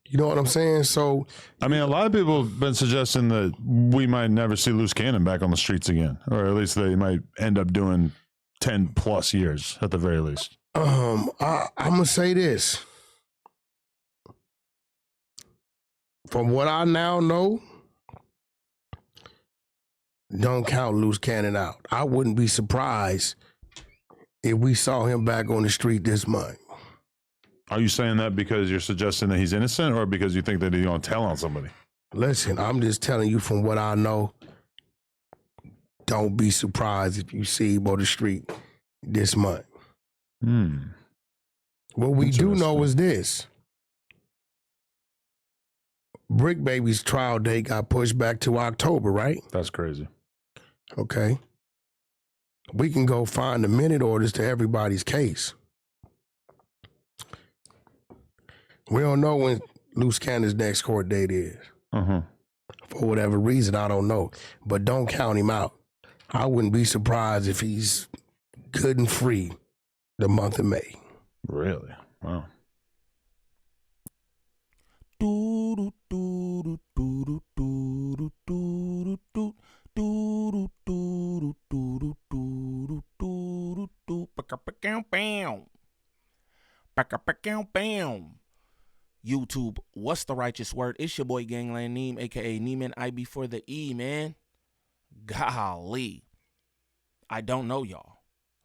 You know what I'm saying? So, I mean, a lot of people have been suggesting that we might never see Luce Cannon back on the streets again, or at least they might end up doing 10 plus years at the very least. I'm gonna say this. From what I now know, don't count Luce Cannon out. I wouldn't be surprised if we saw him back on the street this month. Are you saying that because you're suggesting that he's innocent, or because you think that he's going to tell on somebody? Listen, I'm just telling you from what I know. Don't be surprised if you see him on the street this month. What we do know is this. Brick Baby's trial date got pushed back to October, right? That's crazy. Okay. We can go find the minute orders to everybody's case. We don't know when Luce Cannon's next court date is. For whatever reason, I don't know. But don't count him out. I wouldn't be surprised if he's good and free the month of May. Really? Wow. YouTube, what's the righteous word? It's your boy Gangland Neem, aka Neiman IB for the E, man. Golly. I don't know y'all.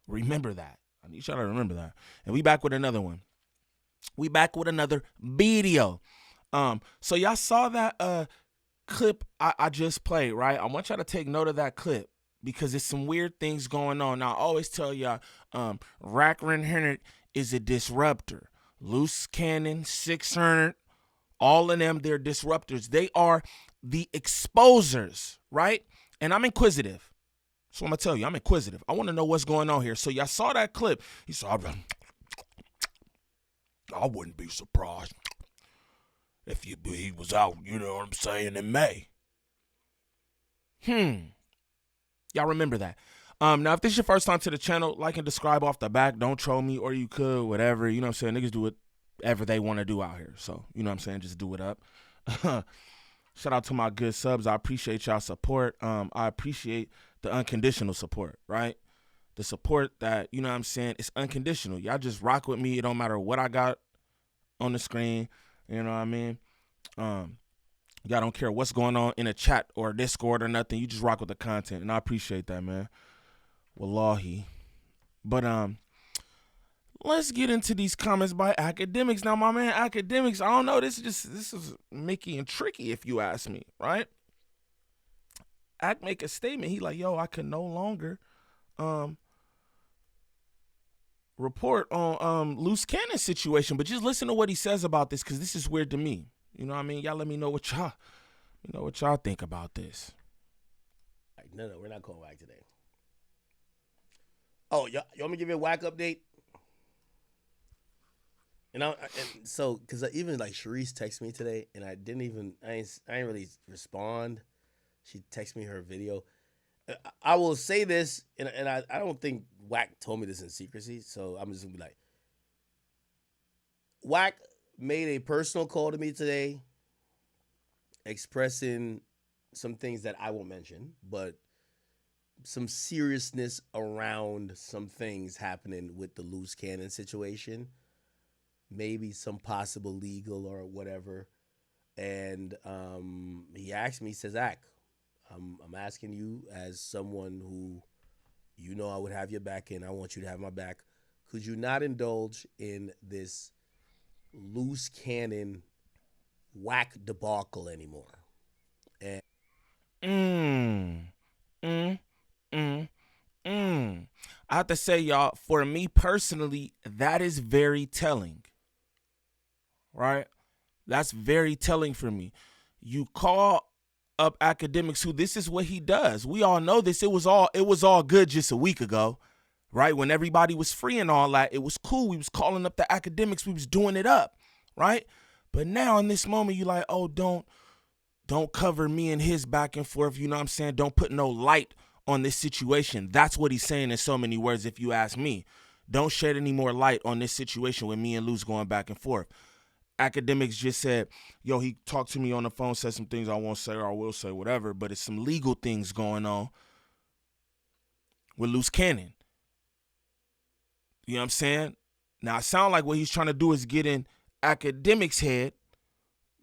Remember that. I need y'all to remember that. And we back with another one. We back with another video. So y'all saw that clip I just played, right? I want y'all to take note of that clip because there's some weird things going on. Now, I always tell y'all, Wack100 is a disruptor. Luce Cannon, 600, all of them, they're disruptors. They are the exposers, right? And I'm inquisitive. So I'm going to tell you, I'm inquisitive. I want to know what's going on here. So y'all saw that clip. He said, I wouldn't be surprised if he was out, you know what I'm saying, in May. Y'all remember that. Now, if this is your first time to the channel, like and subscribe off the back. Don't troll me, or you could, whatever. You know what I'm saying? Niggas do whatever they want to do out here. So, you know what I'm saying? Just do it up. Shout out to my good subs. I appreciate y'all support. I appreciate the unconditional support, right? The support that, you know what I'm saying, it's unconditional. Y'all just rock with me. It don't matter what I got on the screen. You know what I mean? Y'all don't care what's going on in a chat or Discord or nothing. You just rock with the content, and I appreciate that, man. Wallahi. But let's get into these comments by Akademiks. Now, my man Akademiks, I don't know, this is Mickey and tricky if you ask me, right? Ak make a statement. He like, yo, I can no longer report on Luce Cannon's situation. But just listen to what he says about this, because this is weird to me. You know what I mean? Y'all let me know what y'all think about this. No, we're not going Wack today. Oh, you want me to give you a Wack update? And so, because even like Sharice texted me today, and I ain't really respond. She texted me her video. I will say this, and I don't think Wack told me this in secrecy, so I'm just gonna be like, Wack made a personal call to me today, expressing some things that I won't mention, but some seriousness around some things happening with the Luce Cannon situation, maybe some possible legal or whatever. And he asked me, he says, Ak, I'm asking you as someone who, you know, I would have your back in. I want you to have my back. Could you not indulge in this Luce Cannon Wack debacle anymore? And I have to say, y'all, for me personally, that is very telling. Right? That's very telling for me. You call up Akademiks, who this is what he does. We all know this. It was all good just a week ago, right? When everybody was free and all that, it was cool. We was calling up the Akademiks. We was doing it up, right? But now in this moment, you like, oh, don't cover me and his back and forth. You know what I'm saying? Don't put no light on this situation. That's what he's saying in so many words, if you ask me. Don't shed any more light on this situation with me and Luce going back and forth. Akademiks just said, yo, he talked to me on the phone, said some things I won't say or I will say, whatever, but it's some legal things going on with Luce Cannon. You know what I'm saying? Now, it sounds like what he's trying to do is get in Akademiks' head,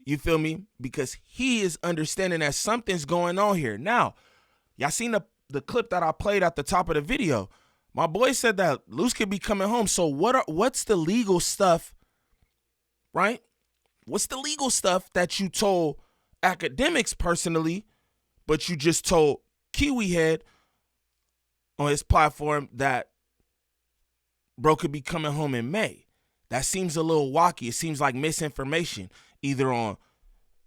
you feel me? Because he is understanding that something's going on here. Now, y'all seen the clip that I played at the top of the video. My boy said that Luce could be coming home. So what's the legal stuff, right? What's the legal stuff that you told Akademiks personally, but you just told Kiwi Head on his platform that bro could be coming home in May? That seems a little wacky. It seems like misinformation, either on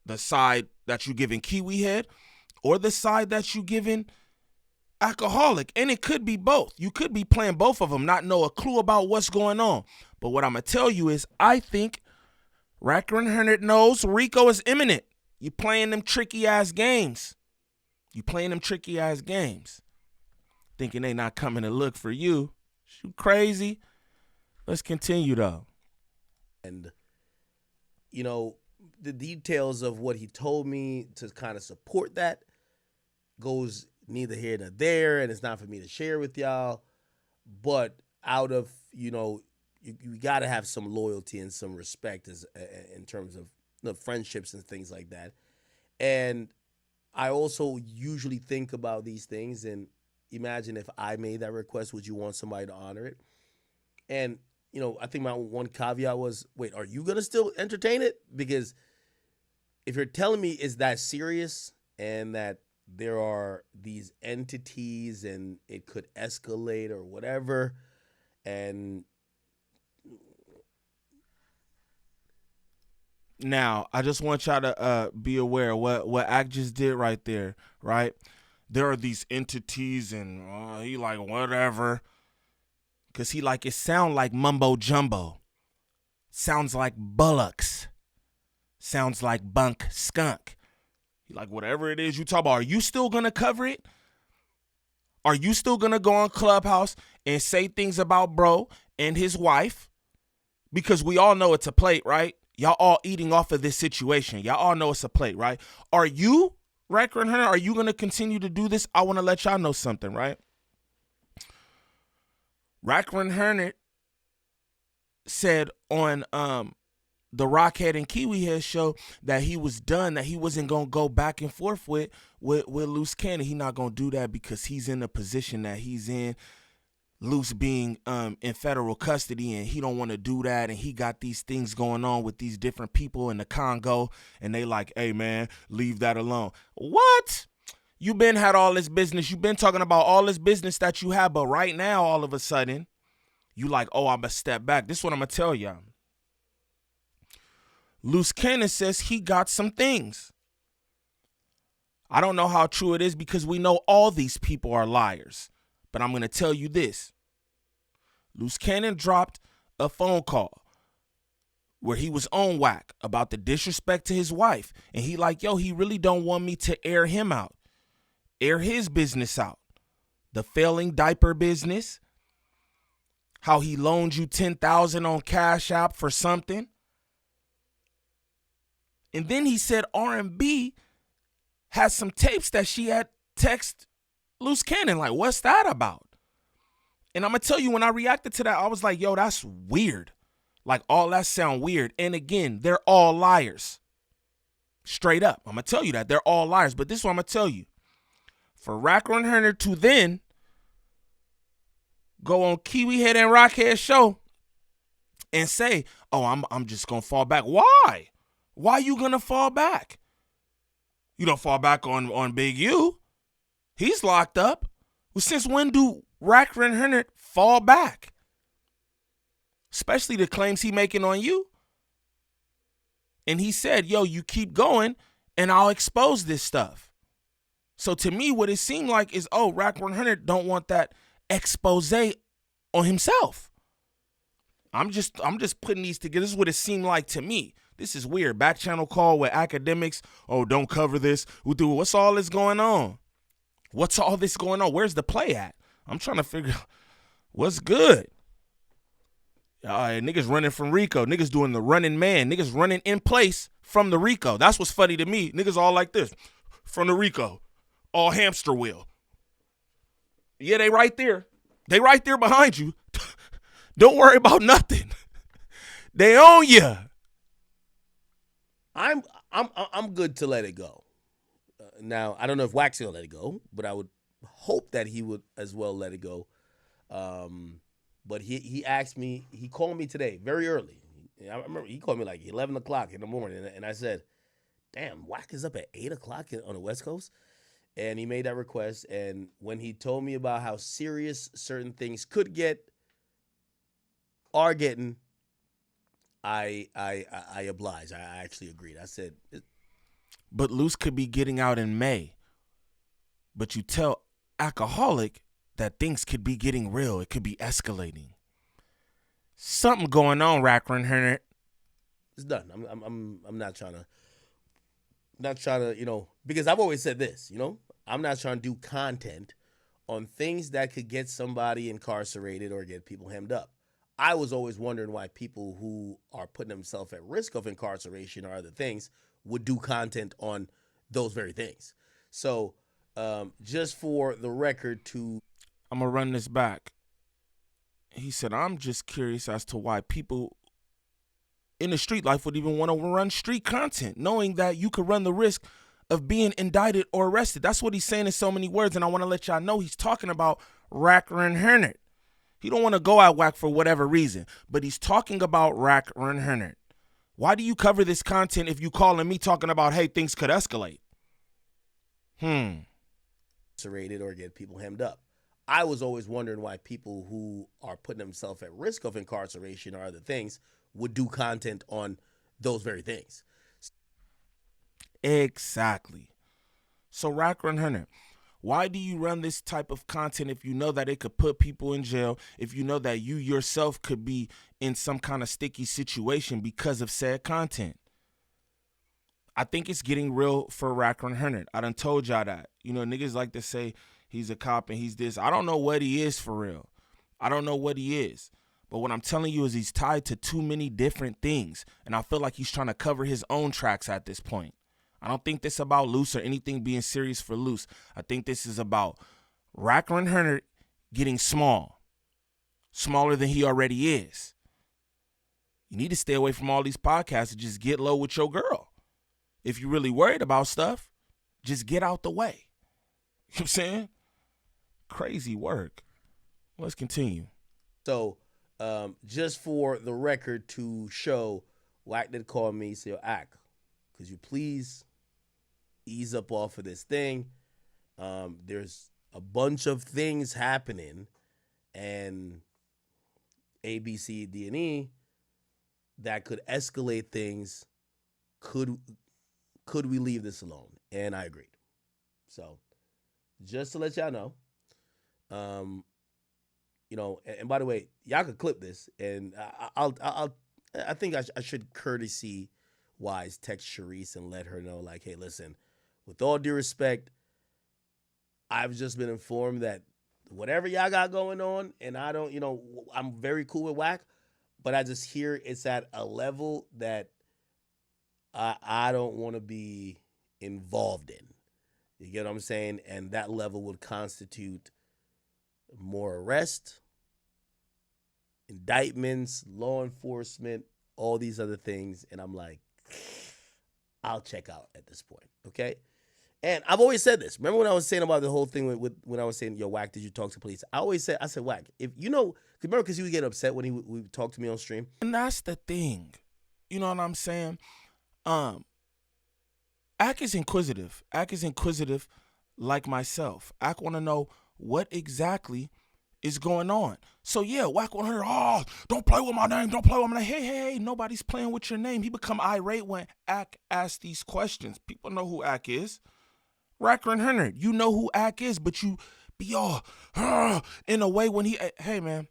the side that you giving Kiwi Head or the side that you giving Alcoholic. And it could be both. You could be playing both of them, not know a clue about what's going on. But what I'm going to tell you is I think Wack100 knows Rico is imminent. You playing them tricky-ass games. You playing them tricky-ass games. Thinking they not coming to look for you. You crazy. Let's continue, though. And, you know, the details of what he told me to kind of support that goes neither here nor there, and it's not for me to share with y'all. But out of, you know, you got to have some loyalty and some respect in terms of the friendships and things like that. And I also usually think about these things and imagine if I made that request, would you want somebody to honor it? And, you know, I think my one caveat was, wait, are you going to still entertain it? Because if you're telling me it's that serious and that there are these entities and it could escalate or whatever, and now I just want y'all to be aware what Ak just did right there, right? There are these entities and he like whatever, because he like it sound like mumbo jumbo, sounds like bullocks, sounds like bunk skunk. He like whatever it is you talk about. Are you still gonna cover it? Are you still gonna go on Clubhouse and say things about bro and his wife? Because we all know it's a plate, right? Y'all all eating off of this situation. Y'all all know it's a plate, right? Are you, Wack100, are you going to continue to do this? I want to let y'all know something, right? Wack100 said on the Rockhead and Kiwi Head show that he was done, that he wasn't going to go back and forth with Luce Cannon. He not going to do that because he's in the position that he's in. Luce being in federal custody, and he don't want to do that, and he got these things going on with these different people in the Congo, and they like, hey man, leave that alone. What? You been had all this business, you been talking about all this business that you have, but right now all of a sudden you like, oh, I'm gonna step back. This is what I'm gonna tell y'all. Luce Cannon says he got some things. I don't know how true it is because we know all these people are liars. But I'm going to tell you this. Luce Cannon dropped a phone call where he was on Wack about the disrespect to his wife. And he like, yo, he really don't want me to air him out. Air his business out. The failing diaper business. How he loaned you $10,000 on Cash App for something. And then he said R&B has some tapes that she had text Luce Cannon, like, what's that about? And I'm going to tell you, when I reacted to that, I was like, yo, that's weird. Like, all that sound weird. And again, they're all liars. Straight up. I'm going to tell you that. They're all liars. But this is what I'm going to tell you. For Wack100 to then go on Kiwi Head and Rockhead show and say, oh, I'm just going to fall back. Why? Why you going to fall back? You don't fall back on Big U. He's locked up. Well, since when do Wack100 fall back? Especially the claims he making on you. And he said, yo, you keep going and I'll expose this stuff. So to me, what it seemed like is, oh, Wack100 don't want that expose on himself. I'm just putting these together. This is what it seemed like to me. This is weird. Back channel call with Akademiks. Oh, don't cover this. What's all this going on? What's all this going on? Where's the play at? I'm trying to figure out what's good. Niggas running from Rico. Niggas doing the running man. Niggas running in place from the Rico. That's what's funny to me. Niggas all like this. From the Rico. All hamster wheel. Yeah, they right there. They right there behind you. Don't worry about nothing. They own you. I'm good to let it go. Now, I don't know if Wack's gonna let it go, but I would hope that he would as well let it go. But he asked me, he called me today very early. I remember he called me like 11 o'clock in the morning, and I said, damn, Wack is up at 8 o'clock on the West Coast? And he made that request, and when he told me about how serious certain things could get, are getting, I obliged. I actually agreed. I said, but Luce could be getting out in May. But you tell Alcoholic that things could be getting real. It could be escalating. Something going on, Wack100. it's done. I'm not trying to, because I've always said this, I'm not trying to do content on things that could get somebody incarcerated or get people hemmed up. I was always wondering why people who are putting themselves at risk of incarceration or other things would do content on those very things. So just for the record I'm going to run this back. He said, I'm just curious as to why people in the street life would even want to run street content, knowing that you could run the risk of being indicted or arrested. That's what he's saying in so many words, and I want to let y'all know he's talking about Wack100. He don't want to go at Wack for whatever reason, but he's talking about Wack100. Why do you cover this content if you calling me talking about, hey, things could escalate? Incarcerated or get people hemmed up. I was always wondering why people who are putting themselves at risk of incarceration or other things would do content on those very things. Exactly. So Wack100, why do you run this type of content if you know that it could put people in jail, if you know that you yourself could be in some kind of sticky situation because of said content? I think it's getting real for Wack100. I done told y'all that. Niggas like to say he's a cop and he's this. I don't know what he is for real. I don't know what he is. But what I'm telling you is he's tied to too many different things. And I feel like he's trying to cover his own tracks at this point. I don't think this is about Luce or anything being serious for Luce. I think this is about Wack100 getting small. Smaller than he already is. You need to stay away from all these podcasts and just get low with your girl. If you're really worried about stuff, just get out the way. You know what I'm saying? Crazy work. Let's continue. So just for the record to show, Wack did call me, say, Ak, could you please ease up off of this thing? There's a bunch of things happening, and A, B, C, D, and E that could escalate things. Could we leave this alone? And I agreed. So just to let y'all know, and by the way, y'all could clip this, and I think I should courtesy-wise text Sharice and let her know, like, hey, listen, with all due respect, I've just been informed that whatever y'all got going on, and I don't, I'm very cool with Wack, but I just hear it's at a level that I don't want to be involved in. You get what I'm saying? And that level would constitute more arrest, indictments, law enforcement, all these other things. And I'm like, I'll check out at this point, okay? And I've always said this. Remember when I was saying about the whole thing with when I was saying, yo, Wack, did you talk to police? I said, Wack, if remember, because he would get upset when he would talk to me on stream. And that's the thing. You know what I'm saying? Ak is inquisitive. Ak is inquisitive like myself. Ak want to know what exactly is going on. So yeah, Wack100, don't play with my name, don't play with my name. Hey, nobody's playing with your name. He become irate when Ak asks these questions. People know who Ak is. Wack100, you know who Ak is, but you be all in a way when hey man,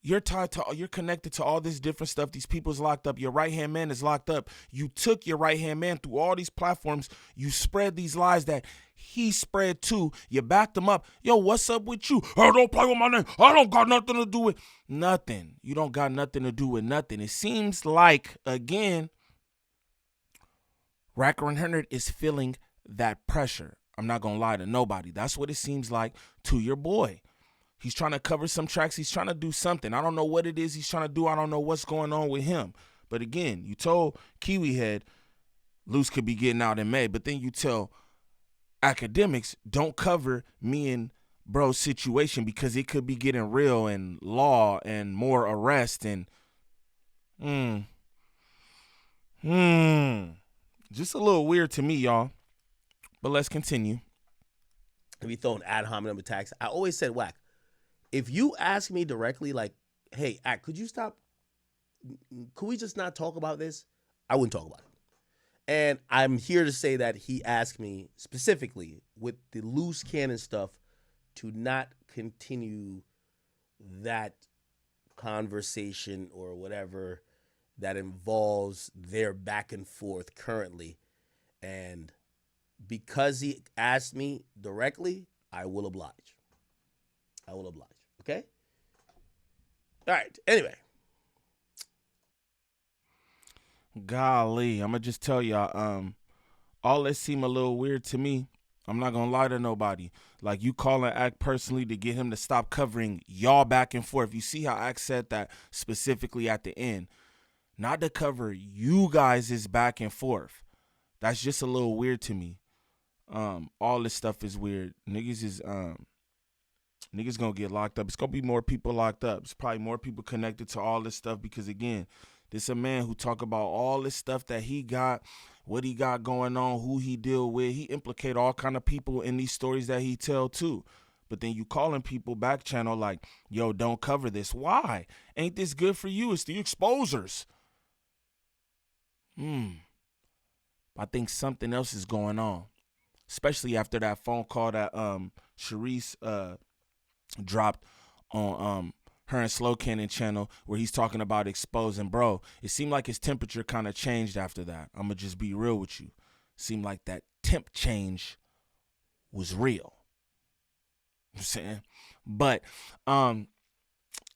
You're connected to all this different stuff. These people's locked up. Your right-hand man is locked up. You took your right-hand man through all these platforms. You spread these lies that he spread too. You backed him up. Yo, what's up with you? Oh, don't play with my name. I don't got nothing to do with nothing. You don't got nothing to do with nothing. It seems like, again, Wack100 is feeling that pressure. I'm not going to lie to nobody. That's what it seems like to your boy. He's trying to cover some tracks. He's trying to do something. I don't know what it is he's trying to do. I don't know what's going on with him. But again, you told Kiwi Head Luce could be getting out in May, but then you tell Akademiks don't cover me and bro's situation because it could be getting real and law and more arrest and just a little weird to me, y'all. But let's continue. If you throw an ad hominem attacks, I always said, Wack, if you ask me directly, like, hey, could you stop? Could we just not talk about this? I wouldn't talk about it. And I'm here to say that he asked me specifically with the Luce Cannon stuff to not continue that conversation or whatever that involves their back and forth currently. And because he asked me directly, I will oblige. I will oblige. Okay? All right. Anyway. Golly, I'm going to just tell y'all, all this seem a little weird to me. I'm not going to lie to nobody. Like, you calling Ak personally to get him to stop covering y'all back and forth. You see how Ak said that specifically at the end. Not to cover you guys' back and forth. That's just a little weird to me. All this stuff is weird. Niggas gonna get locked up. It's gonna be more people locked up. It's probably more people connected to all this stuff because, again, this a man who talk about all this stuff that he got, what he got going on, who he deal with. He implicate all kind of people in these stories that he tell too. But then you calling people back channel like, yo, don't cover this. Why? Ain't this good for you? It's the exposers. I think something else is going on. Especially after that phone call that Sharice dropped on her and Slow Cannon channel where he's talking about exposing bro. It seemed like his temperature kind of changed after that. I'm going to just be real with you. Seemed like that temp change was real. You know what I'm saying? But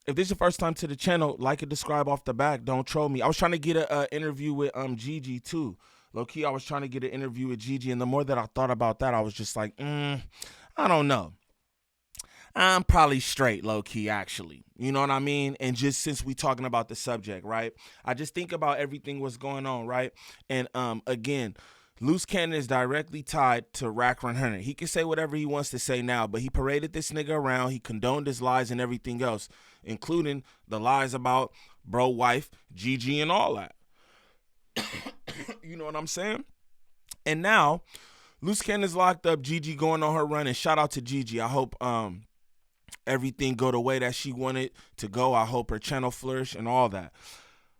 if this is your first time to the channel, like and subscribe off the back. Don't troll me. I was trying to get an interview with Gigi too. Low-key, I was trying to get an interview with Gigi, and the more that I thought about that, I was just like, I don't know. I'm probably straight, low-key, actually. You know what I mean? And just since we talking about the subject, right? I just think about everything what's going on, right? And again, Luce Cannon is directly tied to Wack100. He can say whatever he wants to say now, but he paraded this nigga around. He condoned his lies and everything else, including the lies about bro, wife, Gigi, and all that. You know what I'm saying? And now, Luce Cannon's locked up, Gigi going on her run, and shout out to Gigi. I hope everything go the way that she wanted to go. I hope her channel flourish and all that.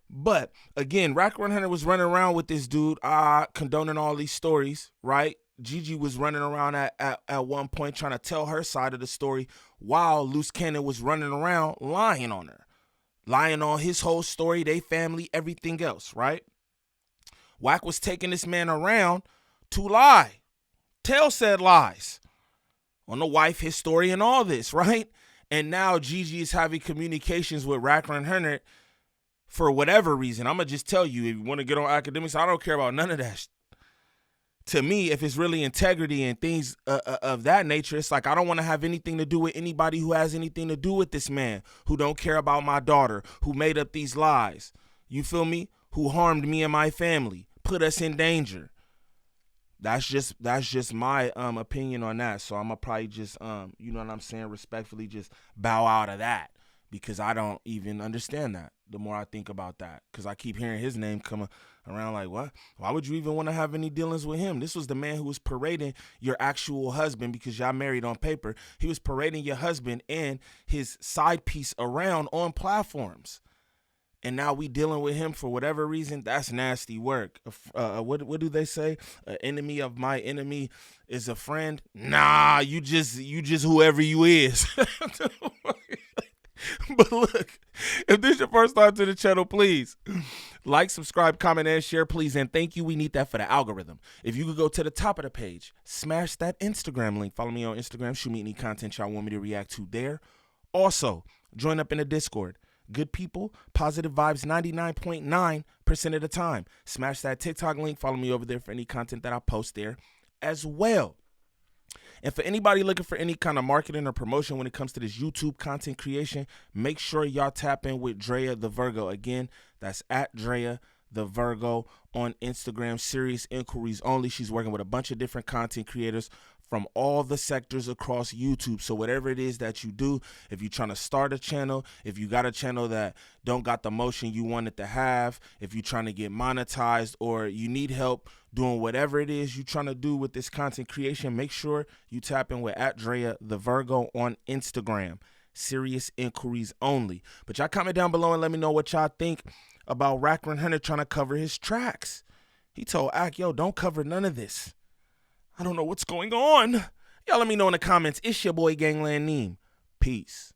But again, Wack100 was running around with this dude, condoning all these stories, right? Gigi was running around at one point trying to tell her side of the story while Luce Cannon was running around lying on her. Lying on his whole story, they family, everything else, right? Wack was taking this man around to lie. Tell said lies on the wife, his story, and all this, right? And now Gigi is having communications with Wack100 for whatever reason. I'm going to just tell you, if you want to get on Akademiks, I don't care about none of that. To me, if it's really integrity and things of that nature, it's like I don't want to have anything to do with anybody who has anything to do with this man, who don't care about my daughter, who made up these lies. You feel me? Who harmed me and my family, put us in danger. That's just my opinion on that. So I'm gonna probably just you know what I'm saying, respectfully just bow out of that because I don't even understand that. The more I think about that, because I keep hearing his name come around like, what? Why would you even want to have any dealings with him? This was the man who was parading your actual husband because y'all married on paper. He was parading your husband and his side piece around on platforms. And now we dealing with him for whatever reason. That's nasty work. What do they say? An enemy of my enemy is a friend. Nah, you just whoever you is. But look, if this is your first time to the channel, please like, subscribe, comment, and share, please. And thank you. We need that for the algorithm. If you could go to the top of the page, smash that Instagram link. Follow me on Instagram. Shoot me any content y'all want me to react to there. Also, join up in the Discord. Good people, positive vibes 99.9% of the time. Smash that TikTok link. Follow me over there for any content that I post there as well. And for anybody looking for any kind of marketing or promotion when it comes to this YouTube content creation, make sure y'all tap in with Drea the Virgo. Again, that's at Drea the Virgo on Instagram. Serious inquiries only. She's working with a bunch of different content creators from all the sectors across YouTube. So whatever it is that you do, if you're trying to start a channel, if you got a channel that don't got the motion you want it to have, if you're trying to get monetized, or you need help doing whatever it is you're trying to do with this content creation, make sure you tap in with at Drea the Virgo on Instagram. Serious inquiries only. But y'all comment down below and let me know what y'all think about Wack100 trying to cover his tracks. He told Ak, yo, don't cover none of this. I don't know what's going on. Y'all let me know in the comments. It's your boy Gangland Neem. Peace.